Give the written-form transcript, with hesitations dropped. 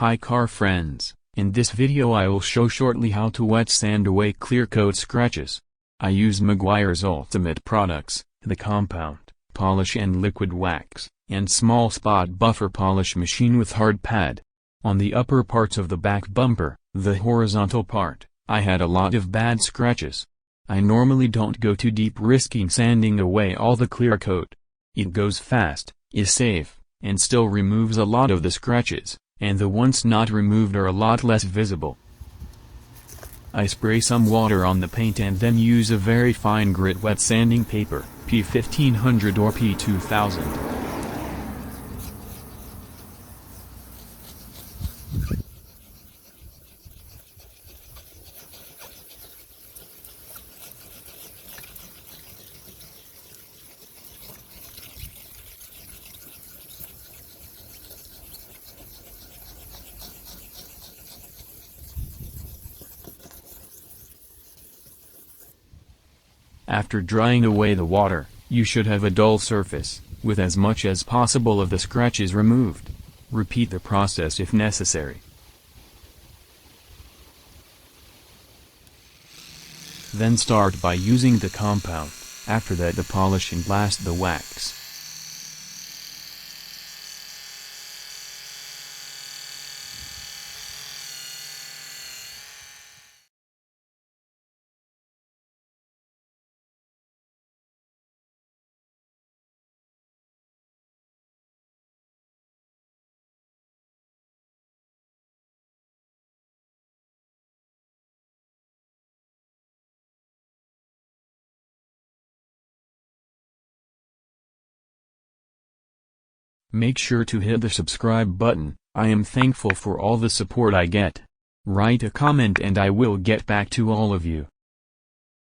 Hi car friends, in this video I will show shortly how to wet sand away clear coat scratches. I use Meguairs ultimate products, the compound, polish and liquid wax, and small spot buffer polish machine with hard pad. On the upper parts of the back bumper, the horizontal part, I had a lot of bad scratches. I normally don't go too deep risking sanding away all the clear coat. It goes fast, is safe, and still removes a lot of the scratches, and the ones not removed are a lot less visible. I spray some water on the paint and then use a very fine grit wet sanding paper, P1500 or P2000. After drying away the water, you should have a dull surface, with as much as possible of the scratches removed. Repeat the process if necessary. Then start by using the compound, after that the polish and last the wax. Make sure to hit the subscribe button. I am thankful for all the support I get. Write a comment and I will get back to all of you.